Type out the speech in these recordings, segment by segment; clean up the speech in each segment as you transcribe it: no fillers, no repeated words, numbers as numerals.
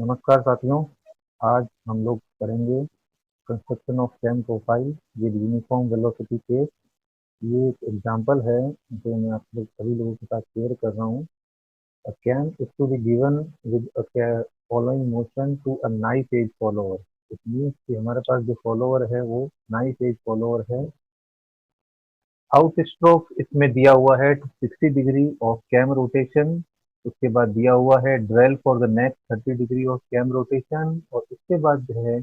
नमस्कार साथियों। आज हम लोग करेंगे construction of cam profile with uniform velocity case. ये एक एग्जांपल है जो मैं आप लोग सभी लोगों के साथ शेयर कर रहा हूँ। A cam is to be given with a following motion to a knife edge follower. It means कि हमारे पास जो फॉलोअर है वो नाइफ एज फॉलोअर है। आउट स्ट्रोक इसमें दिया हुआ है 60 डिग्री ऑफ कैम रोटेशन। उसके बाद दिया हुआ है dwell for the next 30 degree of cam rotation, और उसके बाद जो है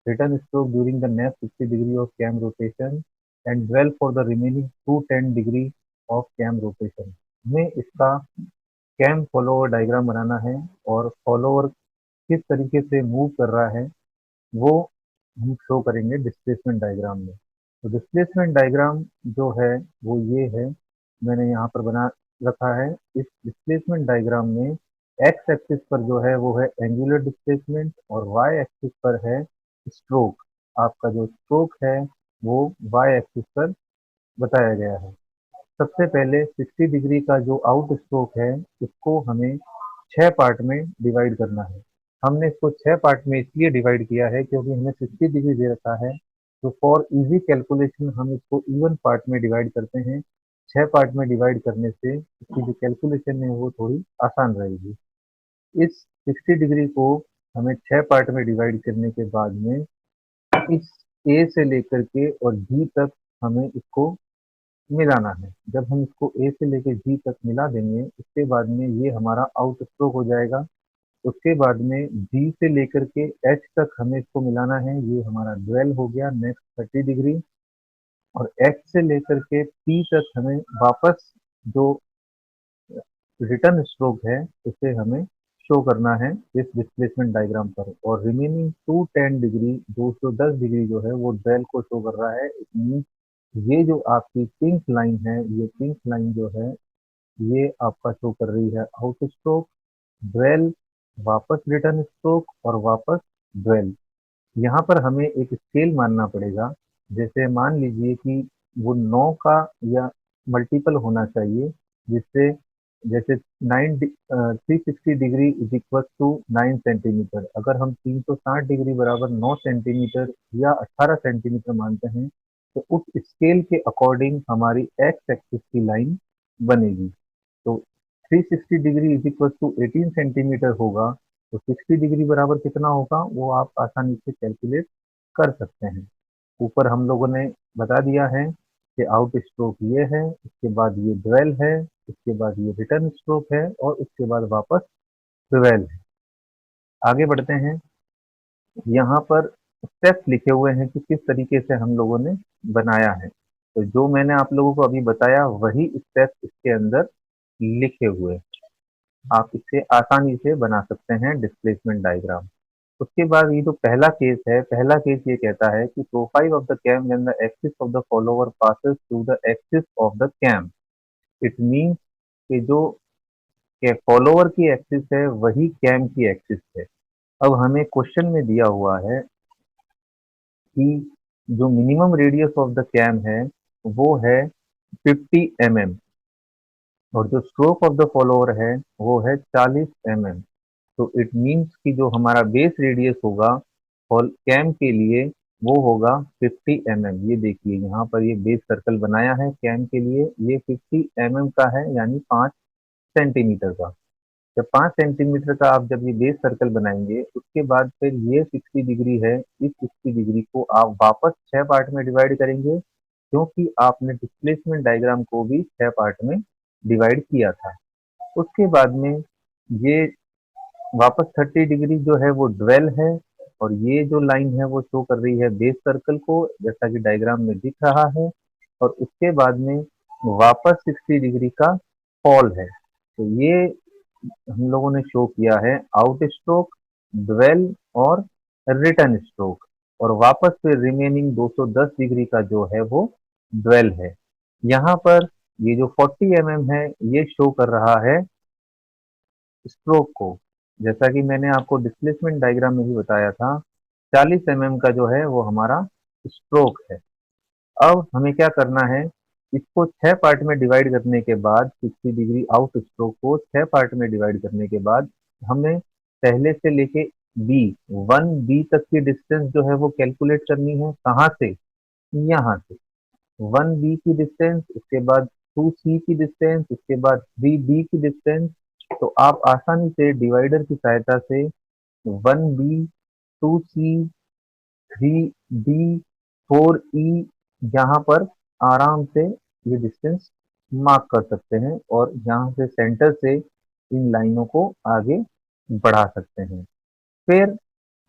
return stroke during the next 60 degree of cam rotation and dwell for the remaining 210 degree of cam rotation. हमें इसका कैम फॉलोअर डायग्राम बनाना है, और फॉलोअर किस तरीके से मूव कर रहा है वो हम शो करेंगे डिस्प्लेसमेंट डायग्राम में। तो डिस्प्लेसमेंट डायग्राम जो है वो ये है, मैंने यहाँ पर बना रखा है। इस डिस्प्लेसमेंट डायग्राम में एक्स एक्सिस पर जो है वो है एंगुलर डिस्प्लेसमेंट, और वाई एक्सिस पर है स्ट्रोक। आपका जो स्ट्रोक है वो वाई एक्सिस पर बताया गया है। सबसे पहले 60 डिग्री का जो आउट स्ट्रोक है उसको हमें 6 पार्ट में डिवाइड करना है। हमने इसको 6 पार्ट में इसलिए डिवाइड किया है क्योंकि हमें 60 डिग्री दे रखा है, तो फॉर इजी कैलकुलेशन हम इसको इवन पार्ट में डिवाइड करते हैं। 6 पार्ट में डिवाइड करने से इसकी जो कैलकुलेशन है वो थोड़ी आसान रहेगी। इस 60 डिग्री को हमें 6 पार्ट में डिवाइड करने के बाद में इस ए से लेकर के और जी तक हमें इसको मिलाना है। जब हम इसको ए से लेकर जी तक मिला देंगे उसके बाद में ये हमारा आउट स्ट्रोक हो जाएगा। उसके बाद में जी से लेकर के एच तक हमें इसको मिलाना है, ये हमारा ड्वेल हो गया नेक्स्ट 30 डिग्री। और एच से लेकर के पी तक हमें वापस जो रिटर्न स्ट्रोक है उसे हमें शो करना है इस डिस्प्लेसमेंट डायग्राम पर। और रिमेनिंग 210 डिग्री 210 डिग्री जो है वो ड्वेल को शो कर रहा है। इट मीन्स ये जो आपकी पिंक लाइन है, ये पिंक लाइन जो है ये आपका शो कर रही है आउट स्ट्रोक, ड्वेल, वापस रिटर्न स्ट्रोक और वापस ड्वेल। यहाँ पर हमें एक स्केल मानना पड़ेगा। जैसे मान लीजिए कि वो 9 का या मल्टीपल होना चाहिए, जिससे जैसे 360 degree is equal to 9 centimetre. अगर हम 360 डिग्री बराबर 9 सेंटीमीटर या 18 सेंटीमीटर मानते हैं तो उस स्केल के अकॉर्डिंग हमारी एक्स एक्सिस की लाइन बनेगी। तो 360 degree is equal to 18 centimetre होगा, तो 60 डिग्री बराबर कितना होगा वो आप आसानी से कैलकुलेट कर सकते हैं। ऊपर हम लोगों ने बता दिया है कि आउट स्ट्रोक ये है, इसके बाद ये ड्वेल है, इसके बाद ये रिटर्न स्ट्रोक है, और उसके बाद वापस ड्वेल है। आगे बढ़ते हैं। यहाँ पर स्टेप्स लिखे हुए हैं कि किस तरीके से हम लोगों ने बनाया है। तो जो मैंने आप लोगों को अभी बताया वही स्टेप्स इसके अंदर लिखे हुए हैं। आप इसे आसानी से बना सकते हैं डिस्प्लेसमेंट डायग्राम। उसके बाद ये जो पहला केस है, पहला केस ये कहता है कि profile of the cam when the axis of the follower passes through the axis of the cam. It means कि जो फॉलोअर की एक्सिस है वही कैम की एक्सिस है। अब हमें क्वेश्चन में दिया हुआ है कि जो minimum radius of the cam है वो है 50 mm, और जो स्ट्रोक ऑफ द फॉलोअर है वो है 40 mm। तो इट मीन्स कि जो हमारा बेस रेडियस होगा और कैम के लिए वो होगा 50 mm। ये देखिए यहाँ पर ये बेस सर्कल बनाया है कैम के लिए, ये 50 mm का है, यानी 5 सेंटीमीटर का। जब 5 सेंटीमीटर का आप जब ये बेस सर्कल बनाएंगे उसके बाद फिर ये 60 डिग्री है, इस 60 डिग्री को आप वापस 6 पार्ट में डिवाइड करेंगे, क्योंकि आपने डिस्प्लेसमेंट डायग्राम को भी 6 पार्ट में डिवाइड किया था। उसके बाद में ये वापस 30 डिग्री जो है वो ड्वेल है, और ये जो लाइन है वो शो कर रही है बेस सर्कल को, जैसा कि डायग्राम में दिख रहा है। और उसके बाद में वापस 60 डिग्री का फॉल है। तो ये हम लोगों ने शो किया है आउट स्ट्रोक, ड्वेल और रिटर्न स्ट्रोक, और वापस फिर रिमेनिंग 210 डिग्री का जो है वो ड्वेल है। यहाँ पर ये जो 40 mm है ये शो कर रहा है स्ट्रोक को। जैसा कि मैंने आपको डिस्प्लेसमेंट डायग्राम में भी बताया था, 40 mm का जो है वो हमारा स्ट्रोक है। अब हमें क्या करना है, इसको 6 पार्ट में डिवाइड करने के बाद 60 डिग्री आउट स्ट्रोक को 6 पार्ट में डिवाइड करने के बाद हमें पहले से लेके बी, 1 बी तक की डिस्टेंस जो है वो कैलकुलेट करनी है, कहाँ से, यहाँ से 1 बी की डिस्टेंस, उसके बाद 2 सी की डिस्टेंस, उसके बाद 3 बी की डिस्टेंस। तो आप आसानी से डिवाइडर की सहायता से 1 बी, 2 सी, 3 बी, 4 ई यहाँ पर आराम से ये डिस्टेंस मार्क कर सकते हैं और यहाँ से सेंटर से इन लाइनों को आगे बढ़ा सकते हैं। फिर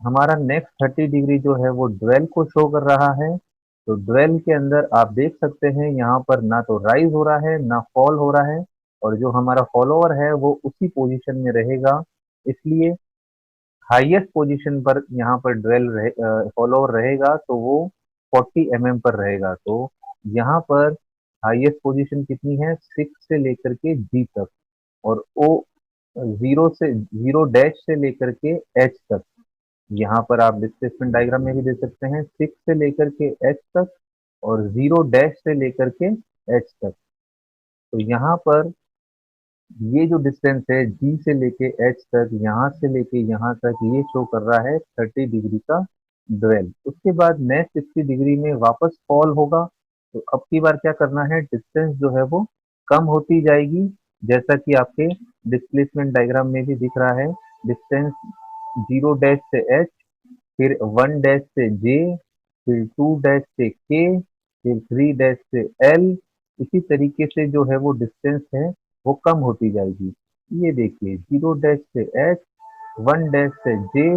हमारा नेक्स्ट 30 डिग्री जो है वो ड्वेल को शो कर रहा है। तो ड्वेल के अंदर आप देख सकते हैं यहाँ पर ना तो राइज हो रहा है ना फॉल हो रहा है, और जो हमारा फॉलोअर है वो उसी पोजीशन में रहेगा। इसलिए हाईएस्ट पोजीशन पर यहाँ पर ड्वेल फॉलोअर रहेगा तो वो 40 पर रहेगा। तो यहाँ पर हाईएस्ट पोजीशन कितनी है, 6 से लेकर के जी तक, और ओ जीरो डैश से लेकर के एच तक। यहाँ पर आप डिस्प्लेसमेंट डायग्राम में भी देख सकते हैं, 6 से लेकर के एच तक और जीरो डैश से लेकर के एच तक। तो यहाँ पर ये जो डिस्टेंस है जी से लेके एच तक, यहाँ से लेके यहाँ तक, ये शो कर रहा है 30 डिग्री का ड्वेल। उसके बाद नेक्स्ट 60 डिग्री में वापस फॉल होगा। तो अब की बार क्या करना है, डिस्टेंस जो है वो कम होती जाएगी, जैसा कि आपके डिस्प्लेसमेंट डायग्राम में भी दिख रहा है। डिस्टेंस जीरो डैश से एच, फिर 1 डैश से जे, फिर 2 डैश से के, फिर 3 डैश से एल। इसी तरीके से जो है वो डिस्टेंस है वो कम होती जाएगी। ये देखिए, 0 डैश से एच, 1 डैश से जे,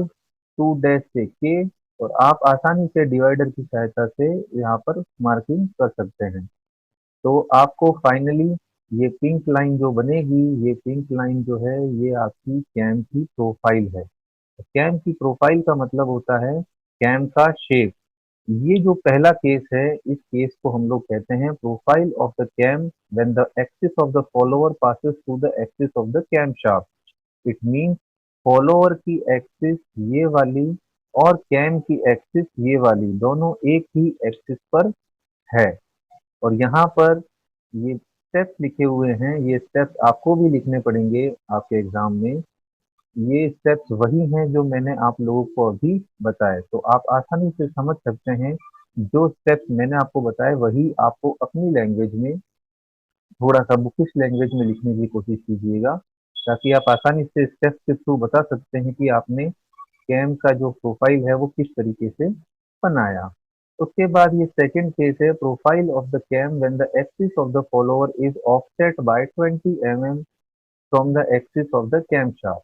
2 डैश से के, और आप आसानी से डिवाइडर की सहायता से यहाँ पर मार्किंग कर सकते हैं। तो आपको फाइनली ये पिंक लाइन जो बनेगी, ये पिंक लाइन जो है ये आपकी कैम की प्रोफाइल है। कैम की प्रोफाइल का मतलब होता है कैम का शेप। ये जो पहला केस है, इस केस को हम लोग कहते हैं profile of the cam when the axis of the follower passes through the axis of the cam shaft. It means follower की एक्सिस ये वाली और कैम की एक्सिस ये वाली दोनों एक ही एक्सिस पर है। और यहाँ पर ये स्टेप्स लिखे हुए हैं, ये स्टेप्स आपको भी लिखने पड़ेंगे आपके एग्जाम में। ये स्टेप्स वही हैं जो मैंने आप लोगों को अभी बताए, तो आप आसानी से समझ सकते हैं। जो स्टेप्स मैंने आपको बताए वही आपको अपनी लैंग्वेज में, थोड़ा सा बुकिश लैंग्वेज में लिखने की कोशिश कीजिएगा, ताकि आप आसानी से स्टेप्स के थ्रू बता सकते हैं कि आपने कैम का जो प्रोफाइल है वो किस तरीके से बनाया। उसके बाद ये सेकंड केस है, profile of the cam when the axis of the follower is offset by 20 mm from the axis of the cam shaft.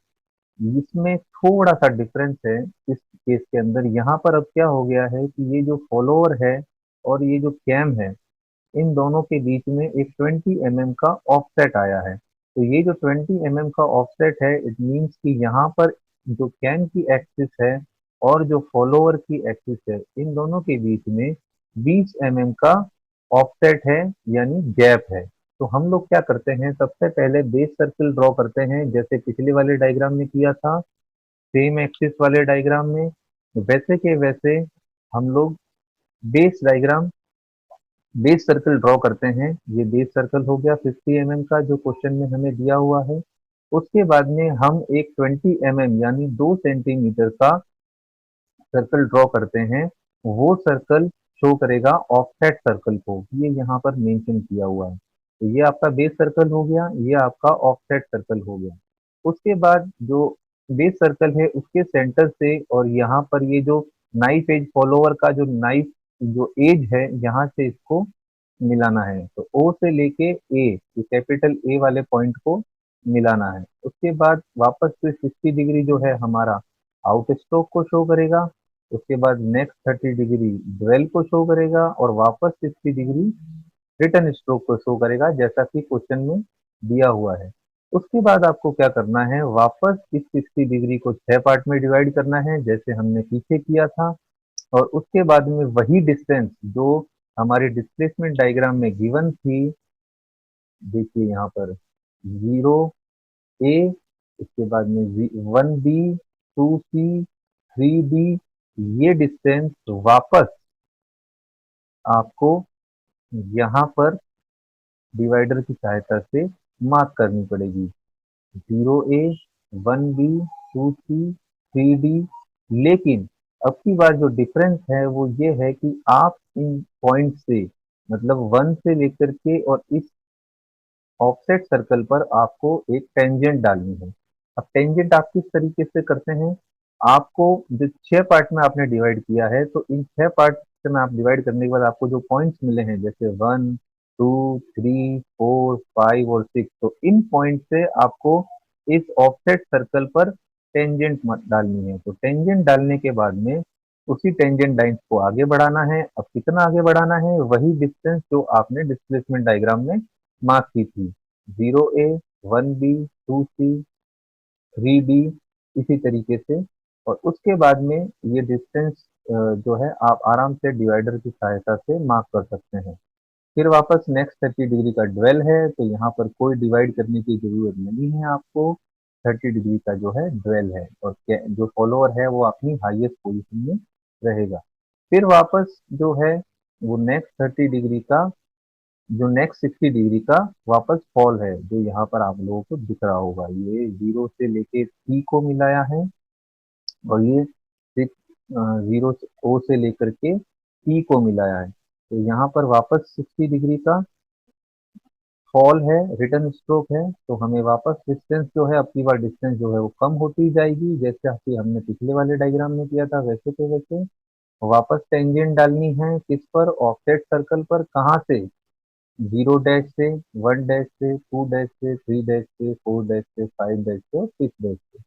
इसमें थोड़ा सा डिफरेंस है इस केस के अंदर। यहाँ पर अब क्या हो गया है कि ये जो फॉलोअर है और ये जो कैम है, इन दोनों के बीच में एक 20 mm का ऑफसेट आया है। तो ये जो 20 mm का ऑफसेट है, इट मीन्स कि यहाँ पर जो कैम की एक्सिस है और जो फॉलोअर की एक्सिस है, इन दोनों के बीच में 20 mm का ऑफसेट है, यानी गैप है। तो हम लोग क्या करते हैं, सबसे पहले बेस सर्कल ड्रॉ करते हैं, जैसे पिछले वाले डायग्राम में किया था, सेम एक्सिस वाले डायग्राम में। वैसे के वैसे हम लोग base diagram, base circle draw करते हैं। ये बेस सर्कल हो गया 50 mm का, जो क्वेश्चन में हमें दिया हुआ है। उसके बाद में हम एक 20 mm यानी 2 सेंटीमीटर का सर्कल ड्रॉ करते हैं। वो सर्कल शो करेगा ऑफसेट सर्कल को, ये यहाँ पर मेंशन किया हुआ है। तो ये आपका बेस सर्कल हो गया, ये आपका ऑफसेट सर्कल हो गया। उसके बाद जो बेस सर्कल है उसके सेंटर से, और यहाँ पर ये जो नाइफ एज फॉलोअर का जो नाइफ जो एज है, यहाँ से इसको मिलाना है। तो ओ से लेके ए, कैपिटल ए वाले पॉइंट को मिलाना है। उसके बाद वापस से 60 डिग्री जो है हमारा आउट स्ट्रोक को शो करेगा। उसके बाद नेक्स्ट 30 डिग्री ड्वेल को शो करेगा, और वापस 60 डिग्री रिटर्न स्ट्रोक को शो करेगा, जैसा कि क्वेश्चन में दिया हुआ है। उसके बाद आपको क्या करना है, वापस इस 60 डिग्री को 6 पार्ट में डिवाइड करना है, जैसे हमने पीछे किया था। और उसके बाद में वही डिस्टेंस जो हमारे डिस्प्लेसमेंट डायग्राम में गिवन थी, देखिए यहाँ पर 0 ए, इसके बाद में 1 बी, 2 सी, 3 बी, ये डिस्टेंस वापस आपको यहाँ पर डिवाइडर की सहायता से मार्क करनी पड़ेगी। 0 ए, 1 बी, 2 सी, 3D। लेकिन अब की बार जो डिफरेंस है वो ये है कि आप इन पॉइंट से, मतलब 1 से लेकर के और इस ऑफसेट सर्कल पर आपको एक टेंजेंट डालनी है। अब टेंजेंट आप किस तरीके से करते हैं, आपको जो 6 पार्ट में आपने डिवाइड किया है, तो इन 6 पार्ट में आप डिवाइड करने के बाद आपको जो पॉइंट्स मिले हैं जैसे 1, 2, 3, 4, 5 और 6, तो इन पॉइंट से आपको इस ऑफसेट सर्कल पर टेंजेंट डालनी है। तो टेंजेंट डालने के बाद में उसी टेंजेंट लाइंस को आगे बढ़ाना है। अब कितना आगे बढ़ाना है, वही डिस्टेंस जो आपने डिस्प्लेसमेंट डायग्राम में मार्क की थी, 0A, 1B, 2C, 3D, इसी तरीके से। और उसके बाद में ये डिस्टेंस जो है आप आराम से डिवाइडर की सहायता से मार्क कर सकते हैं। फिर वापस नेक्स्ट 30 डिग्री का ड्वेल है, तो यहाँ पर कोई डिवाइड करने की जरूरत नहीं है आपको। 30 डिग्री का जो है ड्वेल है, और जो फॉलोअर है वो अपनी हाईएस्ट पोजीशन में रहेगा। फिर वापस जो है वो नेक्स्ट 30 डिग्री का, जो नेक्स्ट 60 डिग्री का वापस फॉल है, जो यहाँ पर आप लोगों को दिख रहा होगा, ये 0 से लेके P को मिलाया है, और ये 0 से लेकर के P को मिलाया है। तो यहाँ पर वापस 60 डिग्री का फॉल है, रिटर्न स्ट्रोक है। तो हमें वापस डिस्टेंस जो है, अब की बार डिस्टेंस जो है वो कम होती जाएगी, जैसे कि हमने पिछले वाले डायग्राम में किया था वैसे के वैसे। वापस टेंजेंट डालनी है किस पर, ऑफसेट सर्कल पर। कहाँ से, 0 डैश से, 1 डैश से, 2 डैश से, 3 डैश से, 4 डैश से, 5 डैश से और 6 डैश से।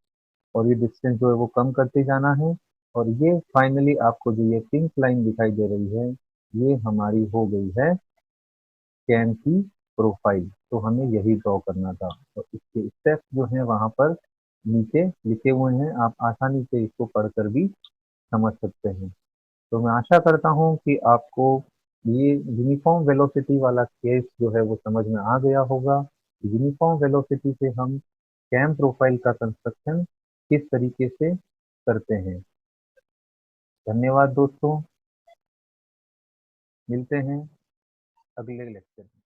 और ये डिस्टेंस जो है वो कम करते जाना है। और ये फाइनली आपको जो ये पिंक लाइन दिखाई दे रही है, ये हमारी हो गई है कैम की प्रोफाइल। तो हमें यही ड्रॉ करना था। तो इसके स्टेप्स जो हैं वहाँ पर नीचे लिखे हुए हैं, आप आसानी से इसको पढ़कर भी समझ सकते हैं। तो मैं आशा करता हूँ कि आपको ये यूनिफॉर्म वेलोसिटी वाला केस जो है वो समझ में आ गया होगा। यूनिफॉर्म वेलोसिटी से हम कैम प्रोफाइल का कंस्ट्रक्शन किस तरीके से करते हैं। धन्यवाद दोस्तों, मिलते हैं अगले लेक्चर में।